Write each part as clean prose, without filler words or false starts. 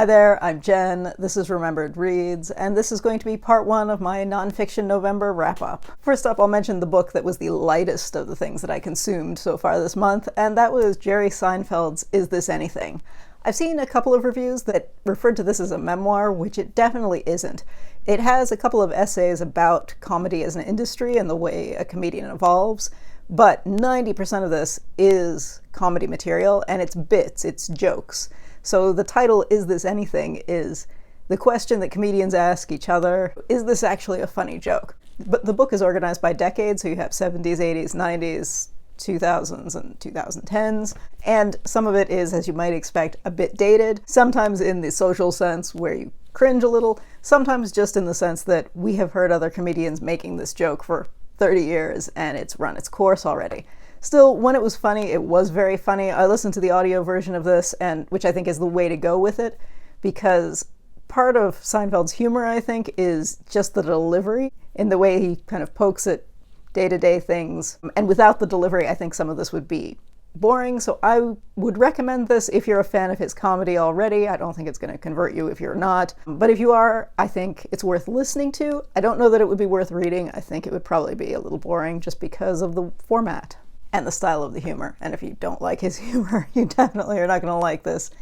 Hi there, I'm Jen, this is Remembered Reads, and this is going to be part one of my Nonfiction November wrap-up. First up, I'll mention the book that was the lightest of the things that I consumed so far this month, and that was Jerry Seinfeld's Is This Anything? I've seen a couple of reviews that referred to this as a memoir, which it definitely isn't. It has a couple of essays about comedy as an industry and the way a comedian evolves, but 90% of this is comedy material, and it's bits, it's jokes. So the title, Is This Anything, is the question that comedians ask each other, is this actually a funny joke? But the book is organized by decades, so you have 70s, 80s, 90s, 2000s, and 2010s, and some of it is, as you might expect, a bit dated, sometimes in the social sense where you cringe a little, sometimes just in the sense that we have heard other comedians making this joke for 30 years and it's run its course already. Still, when it was funny, it was very funny. I listened to the audio version of this, and which I think is the way to go with it, because part of Seinfeld's humor, I think, is just the delivery, in the way he kind of pokes at day-to-day things. And without the delivery, I think some of this would be boring, so I would recommend this if you're a fan of his comedy already. I don't think it's going to convert you if you're not. But if you are, I think it's worth listening to. I don't know that it would be worth reading. I think it would probably be a little boring just because of the format and the style of the humor. And if you don't like his humor, you definitely are not going to like this.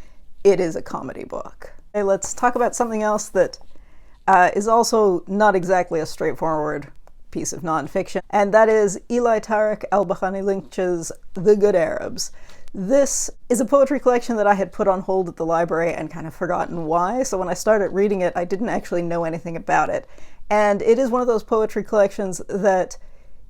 It is a comedy book. Okay, let's talk about something else that is also not exactly a straightforward piece of nonfiction, and that is Eli Tareq Al-Bechelany-Lynch's The Good Arabs. This is a poetry collection that I had put on hold at the library and kind of forgotten why, so when I started reading it, I didn't actually know anything about it. And it is one of those poetry collections that,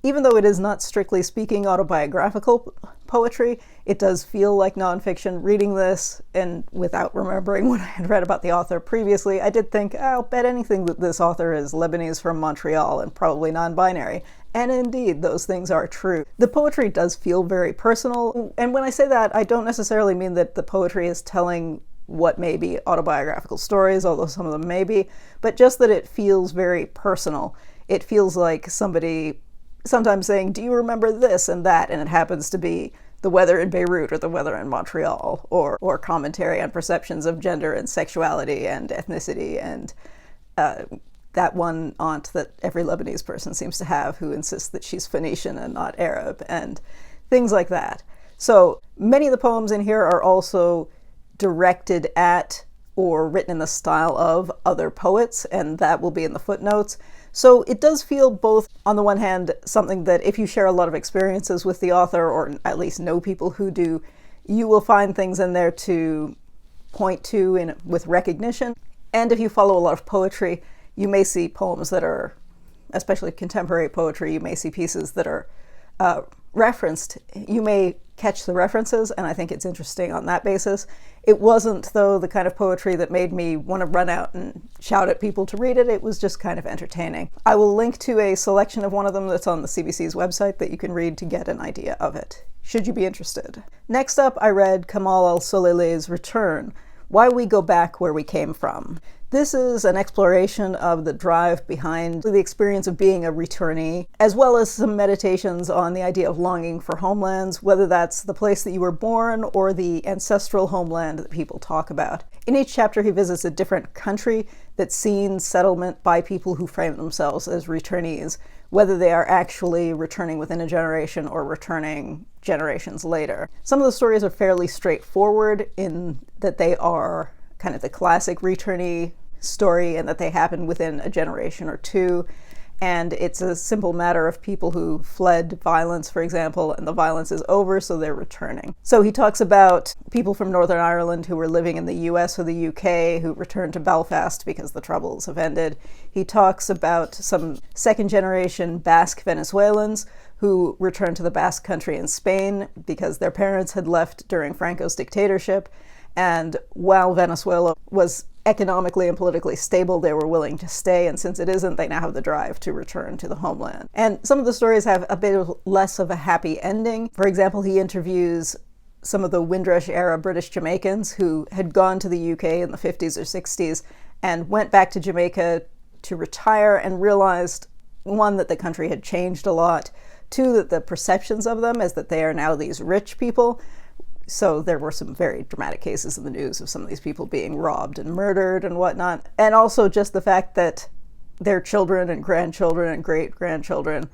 even though it is not strictly speaking autobiographical poetry, it does feel like nonfiction. Reading this, and without remembering what I had read about the author previously, I did think, I'll bet anything that this author is Lebanese from Montreal and probably non-binary. And indeed, those things are true. The poetry does feel very personal, and when I say that, I don't necessarily mean that the poetry is telling what may be autobiographical stories, although some of them may be, but just that it feels very personal. It feels like somebody sometimes saying, do you remember this and that? And it happens to be the weather in Beirut or the weather in Montreal, or commentary on perceptions of gender and sexuality and ethnicity, and that one aunt that every Lebanese person seems to have who insists that she's Phoenician and not Arab, and things like that. So many of the poems in here are also directed at or written in the style of other poets, and that will be in the footnotes. So it does feel both, on the one hand, something that if you share a lot of experiences with the author, or at least know people who do, you will find things in there to point to with recognition. And if you follow a lot of poetry, you may see poems that are, especially contemporary poetry, you may see pieces that are referenced. You may catch the references, and I think it's interesting on that basis. It wasn't, though, the kind of poetry that made me want to run out and shout at people to read it. It was just kind of entertaining. I will link to a selection of one of them that's on the CBC's website that you can read to get an idea of it, should you be interested. Next up, I read Kamal Al-Solaylee's Return: Why We Go Back Where We Came From. This is an exploration of the drive behind the experience of being a returnee, as well as some meditations on the idea of longing for homelands, whether that's the place that you were born or the ancestral homeland that people talk about. In each chapter, he visits a different country that's seen settlement by people who frame themselves as returnees, whether they are actually returning within a generation or returning generations later. Some of the stories are fairly straightforward in that they are kind of the classic returnee story, and that they happen within a generation or two. And it's a simple matter of people who fled violence, for example, and the violence is over, so they're returning. So he talks about people from Northern Ireland who were living in the US or the UK who returned to Belfast because the Troubles have ended. He talks about some second-generation Basque Venezuelans who returned to the Basque Country in Spain because their parents had left during Franco's dictatorship. And while Venezuela was economically and politically stable, they were willing to stay, and since it isn't, they now have the drive to return to the homeland. And some of the stories have a bit less of a happy ending. For example, he interviews some of the Windrush-era British Jamaicans who had gone to the UK in the 50s or 60s and went back to Jamaica to retire and realized, one, that the country had changed a lot, two, that the perceptions of them is that they are now these rich people, So there were some very dramatic cases in the news of some of these people being robbed and murdered and whatnot. And also just the fact that their children and grandchildren and great-grandchildren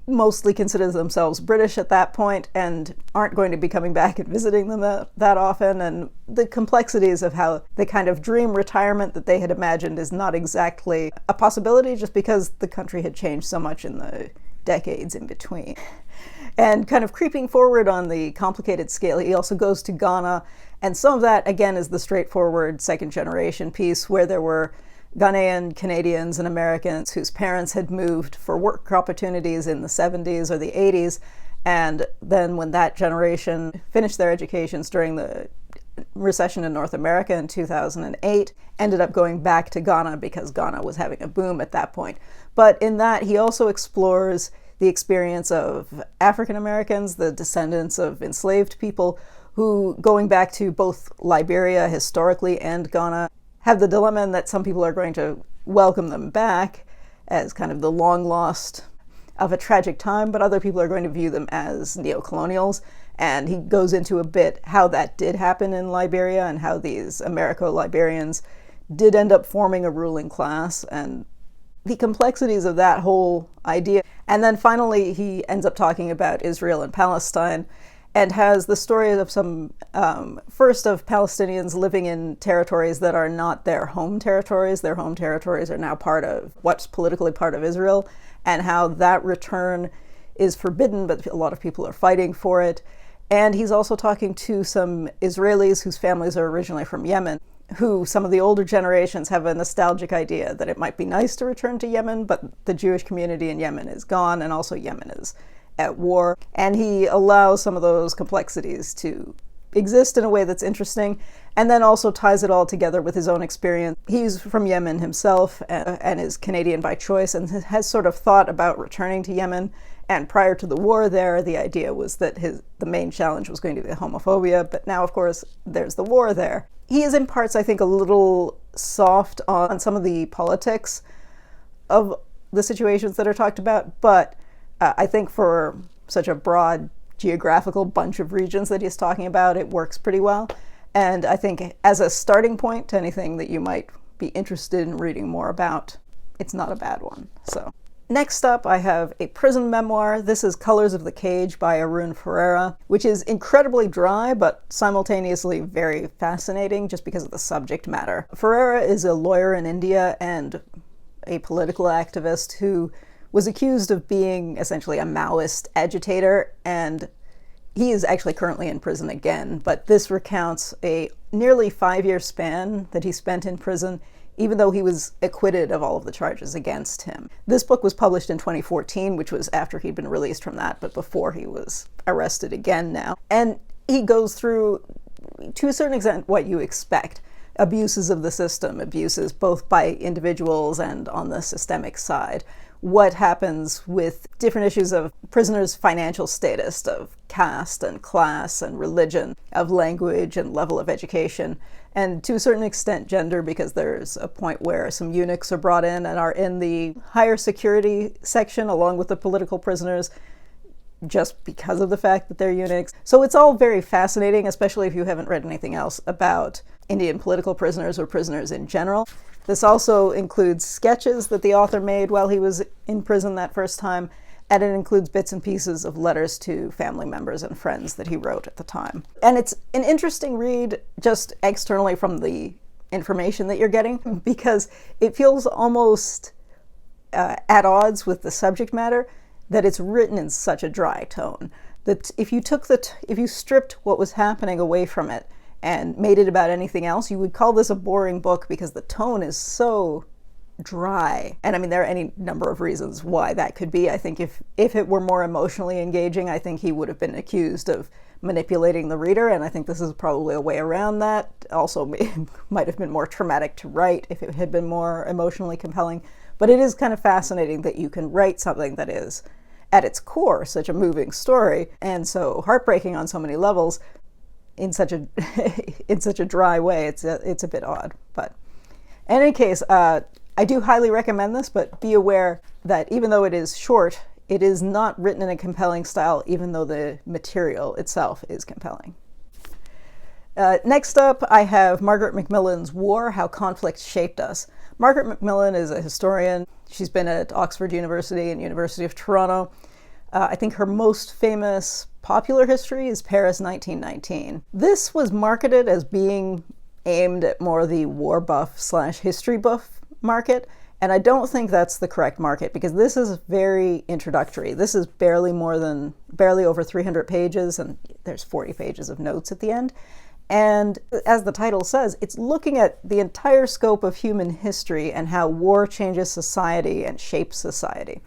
mostly consider themselves British at that point and aren't going to be coming back and visiting them that often, and the complexities of how the kind of dream retirement that they had imagined is not exactly a possibility just because the country had changed so much in the decades in between. And kind of creeping forward on the complicated scale, he also goes to Ghana, and some of that, again, is the straightforward second-generation piece where there were Ghanaian, Canadians, and Americans whose parents had moved for work opportunities in the 70s or the 80s, and then when that generation finished their educations during the recession in North America in 2008, ended up going back to Ghana because Ghana was having a boom at that point. But in that, he also explores the experience of African Americans, the descendants of enslaved people, who, going back to both Liberia historically and Ghana, have the dilemma in that some people are going to welcome them back as kind of the long lost of a tragic time, but other people are going to view them as neocolonials. And he goes into a bit how that did happen in Liberia and how these Americo-Liberians did end up forming a ruling class and the complexities of that whole idea. And then finally, he ends up talking about Israel and Palestine and has the story of some, first of Palestinians living in territories that are not their home territories. Their home territories are now part of what's politically part of Israel, and how that return is forbidden, but a lot of people are fighting for it. And he's also talking to some Israelis whose families are originally from Yemen, who some of the older generations have a nostalgic idea that it might be nice to return to Yemen, but the Jewish community in Yemen is gone, and also Yemen is at war. And he allows some of those complexities to exist in a way that's interesting, and then also ties it all together with his own experience. He's from Yemen himself and is Canadian by choice, and has sort of thought about returning to Yemen. And prior to the war there, the idea was that the main challenge was going to be homophobia, but now, of course, there's the war there. He is in parts, I think, a little soft on some of the politics of the situations that are talked about, but I think for such a broad geographical bunch of regions that he's talking about, it works pretty well. And I think as a starting point to anything that you might be interested in reading more about, it's not a bad one. So next up, I have a prison memoir. This is Colors of the Cage by Arun Ferreira, which is incredibly dry, but simultaneously very fascinating just because of the subject matter. Ferreira is a lawyer in India and a political activist who was accused of being essentially a Maoist agitator, and he is actually currently in prison again, but this recounts a nearly 5-year span that he spent in prison, even though he was acquitted of all of the charges against him. This book was published in 2014, which was after he'd been released from that, but before he was arrested again now. And he goes through, to a certain extent, what you expect. Abuses of the system, abuses both by individuals and on the systemic side. What happens with different issues of prisoners' financial status, of caste and class and religion, of language and level of education, and to a certain extent gender, because there's a point where some eunuchs are brought in and are in the higher security section along with the political prisoners just because of the fact that they're eunuchs. So it's all very fascinating, especially if you haven't read anything else about Indian political prisoners or prisoners in general. This also includes sketches that the author made while he was in prison that first time, and it includes bits and pieces of letters to family members and friends that he wrote at the time. And it's an interesting read just externally from the information that you're getting, because it feels almost at odds with the subject matter that it's written in such a dry tone that if you stripped what was happening away from it and made it about anything else, you would call this a boring book because the tone is so dry. And I mean, there are any number of reasons why that could be. I think if it were more emotionally engaging, I think he would have been accused of manipulating the reader, and I think this is probably a way around that. Also, it might have been more traumatic to write if it had been more emotionally compelling. But it is kind of fascinating that you can write something that is, at its core, such a moving story, and so heartbreaking on so many levels, in such a dry way. It's a bit odd, but in any case, I do highly recommend this, but be aware that even though it is short, it is not written in a compelling style, even though the material itself is compelling. Next up, I have Margaret Macmillan's War, How Conflict Shaped Us. Margaret Macmillan is a historian. She's been at Oxford University and University of Toronto. I think her most famous popular history is Paris 1919. This was marketed as being aimed at more the war buff / history buff market, and I don't think that's the correct market because this is very introductory. This is barely over 300 pages, and there's 40 pages of notes at the end. And as the title says, it's looking at the entire scope of human history and how war changes society and shapes society,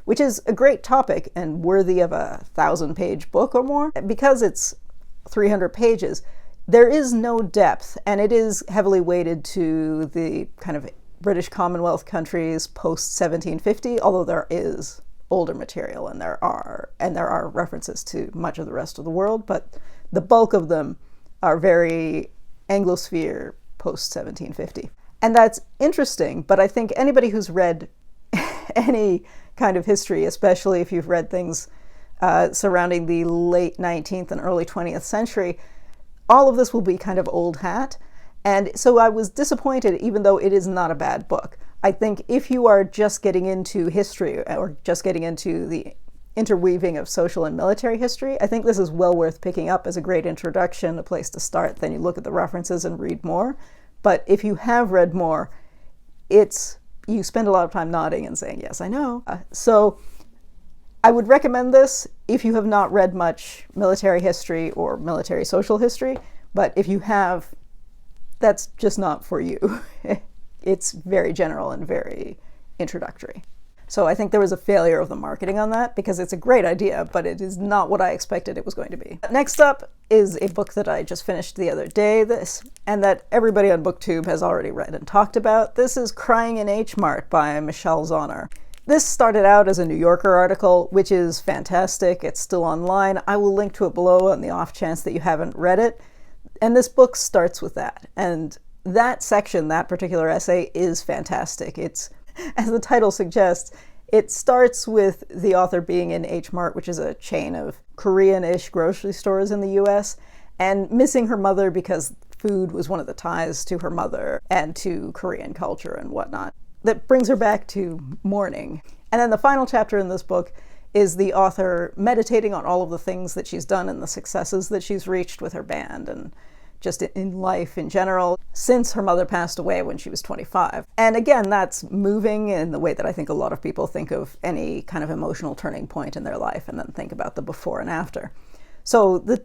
which is a great topic and worthy of a 1,000-page book or more. Because it's 300 pages, there is no depth, and it is heavily weighted to the kind of British Commonwealth countries post-1750, although there is older material and there are references to much of the rest of the world, but the bulk of them are very Anglosphere post-1750. And that's interesting, but I think anybody who's read any kind of history, especially if you've read things surrounding the late 19th and early 20th century, all of this will be kind of old hat. And so I was disappointed, even though it is not a bad book. I think if you are just getting into history or just getting into the interweaving of social and military history, I think this is well worth picking up as a great introduction, a place to start. Then you look at the references and read more. But if you have read more, you spend a lot of time nodding and saying, yes, I know. So I would recommend this if you have not read much military history or military social history. But if you have, that's just not for you. It's very general and very introductory. So I think there was a failure of the marketing on that because it's a great idea, but it is not what I expected it was going to be. Next up is a book that I just finished the other day, and that everybody on BookTube has already read and talked about. This is Crying in Hmart by Michelle Zauner. This started out as a New Yorker article, which is fantastic. It's still online. I will link to it below on the off chance that you haven't read it. And this book starts with that. And that section, that particular essay, is fantastic. It's, as the title suggests, it starts with the author being in Hmart, which is a chain of Korean-ish grocery stores in the US, and missing her mother because food was one of the ties to her mother and to Korean culture and whatnot. That brings her back to mourning. And then the final chapter in this book is the author meditating on all of the things that she's done and the successes that she's reached with her band and just in life in general, since her mother passed away when she was 25. And again, that's moving in the way that I think a lot of people think of any kind of emotional turning point in their life and then think about the before and after. So the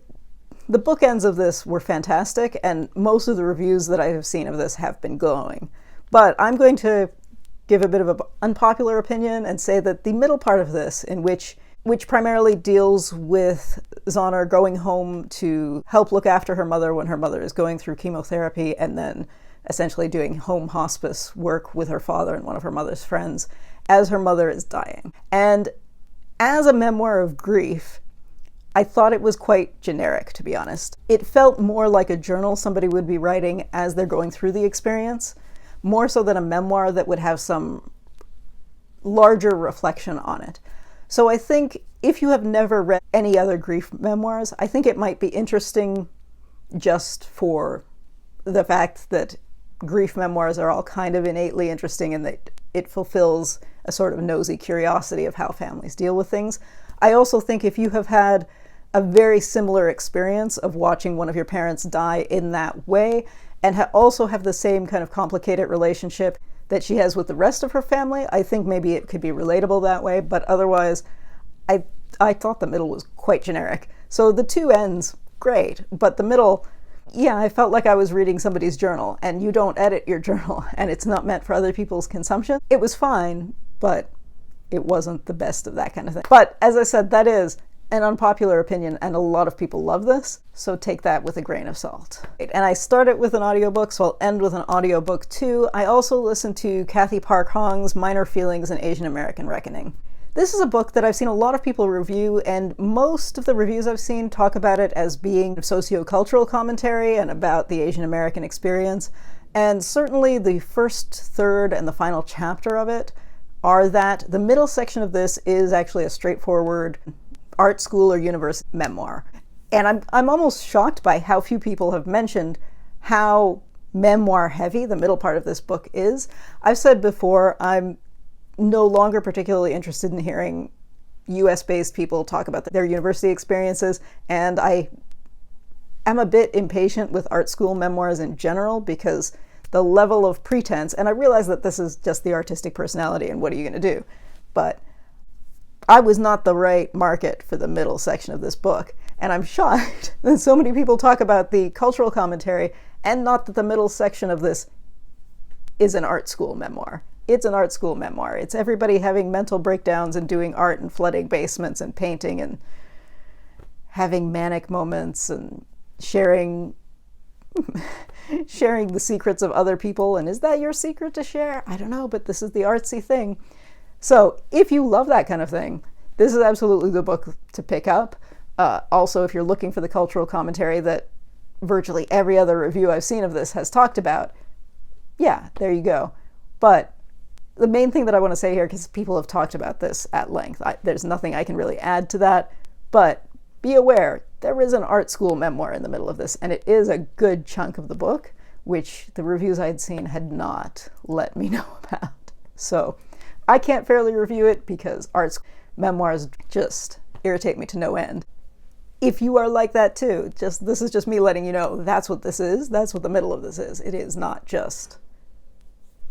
bookends of this were fantastic, and most of the reviews that I have seen of this have been glowing. But I'm going to give a bit of an unpopular opinion and say that the middle part of this, in which primarily deals with Zauner going home to help look after her mother when her mother is going through chemotherapy, and then essentially doing home hospice work with her father and one of her mother's friends as her mother is dying. And as a memoir of grief, I thought it was quite generic, to be honest. It felt more like a journal somebody would be writing as they're going through the experience, more so than a memoir that would have some larger reflection on it. So I think if you have never read any other grief memoirs, I think it might be interesting just for the fact that grief memoirs are all kind of innately interesting and that it fulfills a sort of nosy curiosity of how families deal with things. I also think if you have had a very similar experience of watching one of your parents die in that way and also have the same kind of complicated relationship that she has with the rest of her family, I think maybe it could be relatable that way, but otherwise, I thought the middle was quite generic. So the two ends, great, but the middle, yeah, I felt like I was reading somebody's journal, and you don't edit your journal, and it's not meant for other people's consumption. It was fine, but it wasn't the best of that kind of thing. But as I said, that is an unpopular opinion, and a lot of people love this, so take that with a grain of salt. And I started with an audiobook, so I'll end with an audiobook too. I also listened to Cathy Park Hong's Minor Feelings and Asian American Reckoning. This is a book that I've seen a lot of people review, and most of the reviews I've seen talk about it as being sociocultural commentary and about the Asian American experience. And certainly the first third and the final chapter of it are that. The middle section of this is actually a straightforward art school or university memoir. And I'm almost shocked by how few people have mentioned how memoir heavy the middle part of this book is. I've said before, I'm no longer particularly interested in hearing US-based people talk about their university experiences, and I am a bit impatient with art school memoirs in general because the level of pretense, and I realize that this is just the artistic personality and what are you going to do, but I was not the right market for the middle section of this book, and I'm shocked that so many people talk about the cultural commentary and not that the middle section of this is an art school memoir. It's an art school memoir. It's everybody having mental breakdowns and doing art and flooding basements and painting and having manic moments and sharing the secrets of other people. And is that your secret to share? I don't know, but this is the artsy thing. So if you love that kind of thing, this is absolutely the book to pick up. Also, if you're looking for the cultural commentary that virtually every other review I've seen of this has talked about, yeah, there you go. But the main thing that I want to say here, because people have talked about this at length, there's nothing I can really add to that, but be aware, there is an art school memoir in the middle of this, and it is a good chunk of the book, which the reviews I had seen had not let me know about. So I can't fairly review it because art memoirs just irritate me to no end. If you are like that too, this is just me letting you know that's what this is. That's what the middle of this is. It is not just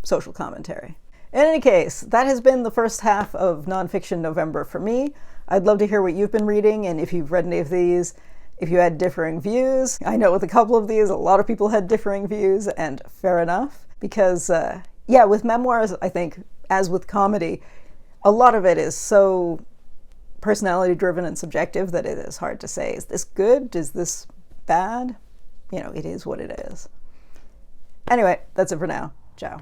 social commentary. In any case, that has been the first half of Nonfiction November for me. I'd love to hear what you've been reading, and if you've read any of these, if you had differing views. I know with a couple of these, a lot of people had differing views, and fair enough. Because, with memoirs, I think, as with comedy, a lot of it is so personality-driven and subjective that it is hard to say, is this good? Is this bad? It is what it is. Anyway, that's it for now. Ciao.